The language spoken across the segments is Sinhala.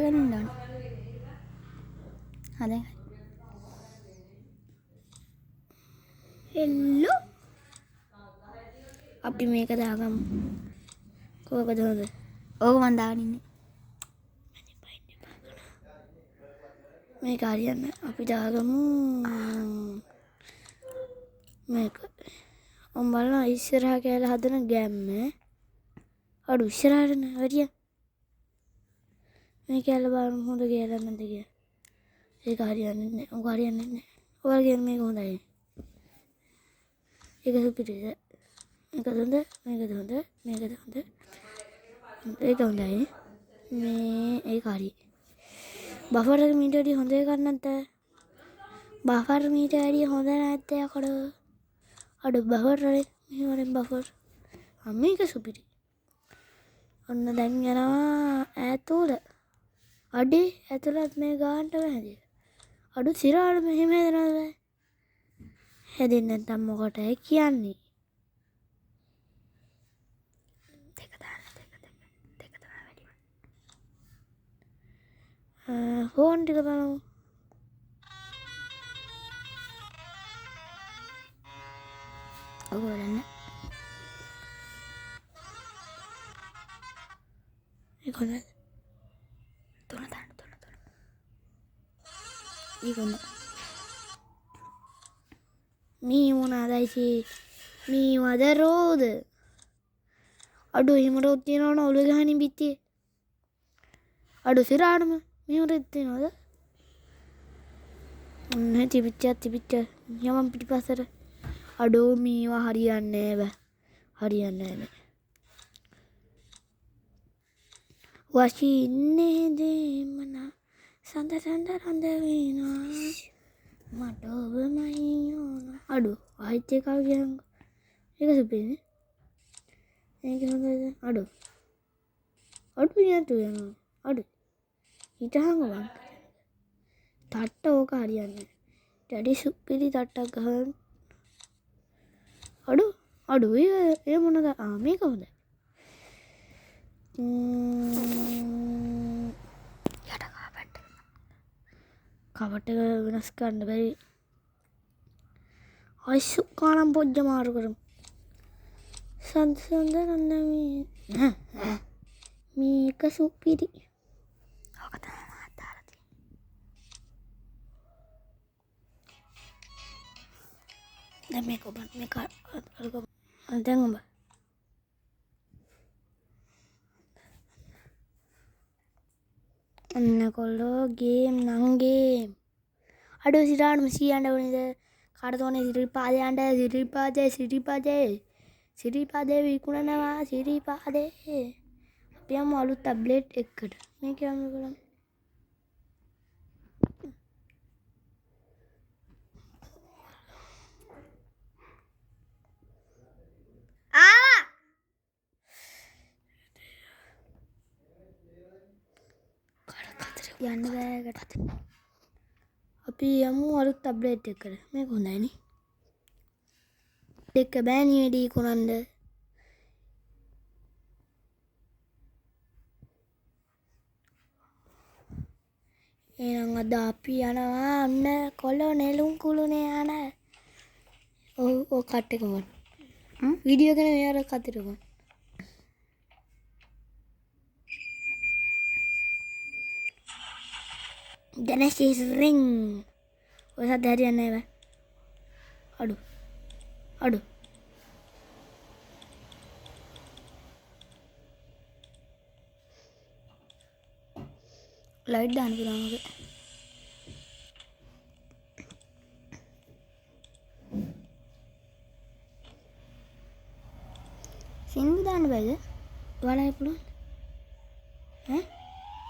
තියාගෙන ඉන්න ඕනේ. හරි. හෙල්ලෝ. අපි මේක දාගමු. කොහොමද හොඳ? ඕක මන් දාගෙන ඉන්නේ. මේක හරියන්නේ. අපි දාගමු මේක. ඔම් බලන්න ඉස්සරහා කියලා හදන ගැම්ම. අඩු ඉස්සරහට නේ හරිය. මේ කියලා බලන්න හොඳ කියලා නැද්ද කියලා. ඒක හරියන්නේ නැහැ. ඔක හරියන්නේ නැහැ. ඔයාලා කියන මේක හොඳයි. ඒක සුපිරිද? මේකද හොඳ? මේකද හොඳ? මේකද හොඳ? ඒක හොඳයි. මේ ඒක හරි. බෆර් එක මීට වැඩිය හොඳ එකක් නැද්ද? බෆර් මීට වැඩිය හොඳ නැද්ද යකඩ? අඩු බෆර් වලින් මෙහෙම බෆර්. මේක සුපිරි. ඔන්න දැන් යනවා ඈතුල. අඩේ ඇතුළත් මේ ගානට වැහැදිලා. අඩු සිරාට මෙහෙම හැදෙනවද? හැදෙන්නේ නැත්නම් මොකටද කියන්නේ? දෙක දාන්න දෙක තමයි වැඩි. ෆෝන් ටික බලමු. ඔක බලන්න. ඒක හොඳයි. තුන දාන්න. ඒක හොඳයි. මේ මොනවාදයි මේ වද රෝද අඩු හිමරොත් තියනවනේ ඔලුව ගහනින් පිටියේ අඩු සිරාටම මෙහෙමරෙත් තියනවද ඔන්න තිබිච්ච යමන් පිටිපස්සට අඩෝ මේවා හරියන්නේ නැහැ හරියන්නේ නැහැ වශී ඉන්නේ දෙමන සඳ රඳ වෙනවා මට ඔබමයි ඕන අඩු ආයිත් එකක් ගියන් ඒක සුපිරිනේ ඒක හොඳද අඩු යනවා අඩු හිටහංග වන් තට්ට ඕක හරියන්නේ ඩැඩි සුපිරි තට්ටක් ගහන්න අඩු ඒ මොනද මේක හොඳයි යට කවට වෙනස් කරන්න බැරි අයිසු කානම් පොජ්ජ මාරු කරමු සඳ නන්න මේක සුපිරි ඕක තමයි මාත් දාලා තියෙන්නේ දැන් මේක ඔබ මේක දැන් ඔබ අන්න කොල්ලෝ ගේම් නම් ගේම් අඩෝ සිරාටම සීයන්න ඕනේද කාටද ඕනේ සිරිපාදේ විකුණනවා සිරිපාදේ අපි යමු අලුත් ටැබ්ලට් එකකට මේක යමු බලන්න යන්න බෑකට අපි යමු අලුත් ටැබ්ලට් එකකට මේක හොඳයිනේ දෙක බෑනි වැඩි කුණන්ද එහෙනම් අද අපි යනවා අන්න කොල්ලෝ නෙළුම් කුළුනේ යන ඔව් කට් එක ගන්න වීඩියෝ එකනේ මෙයාර කතර ගන්න Genesis ring ඔය සද්ද හරියන්නේ නැහැ අඩු ලයිට් දාන්න පුළුවන් ඔක සින්දු දාන්න බෑද ඔයාලා පුළුවන්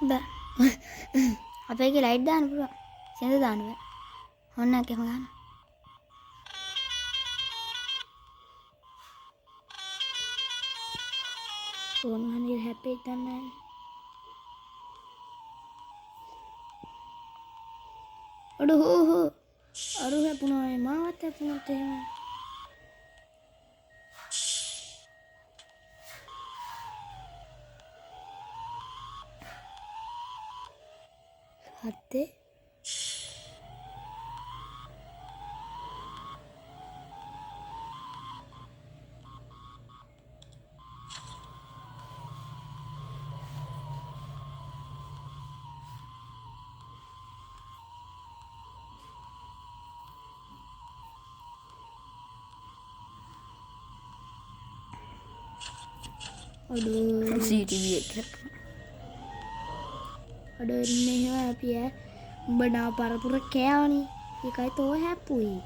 බෑ අපේ එකේ ලයිට් දාන්න පුළුවන් සින්දු දාන්න බෑ ඔන්න එකම ගන්න ඕන හරියට හැප්පෙයි තමයි අඩු හෝ අරු හැපුණා මාවත් හැපුණත් එහෙම හත්තේ අඩෝ CCTV එක. අඩෝ එන්නේ එහෙම අපි උඹ නා පරපුර කෑවනේ ඒකයි තෝ හැප්පුයි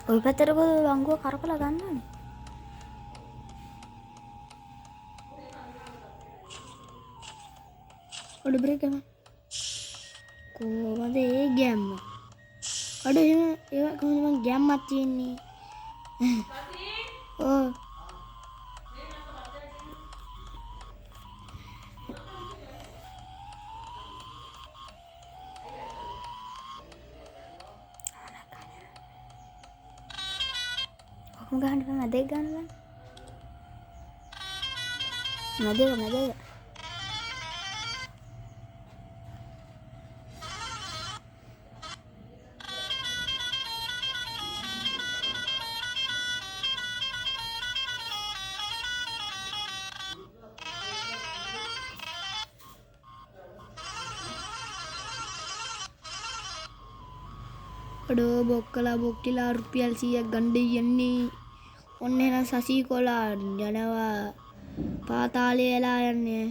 ඔය පැත්තට වංගුව කරකලා ගන්නනේ ඔඩ බ්‍රේක් ගම කොහොමද ඒ ගැම්ම අඩ එහෙම ඒවා කොහොමද මං ගැම්මක් තියෙන්නේ ඔව් ඔක්කොම ගහන්න බෑ මැදේ ගන්න බෑ මැදේ අඩෝ බොක්කලා බොක්ටිලා රුපියල් 100ක් ගන්න යන්නේ ඔන්න එහෙනම් සසීකොලා යනවා පාතාලේ වෙලා යන්නේ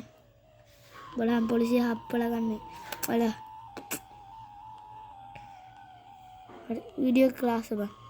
බලහන් පොලිසිය හප්පලා ගන්න වල වීඩියෝ ක්ලාස් එක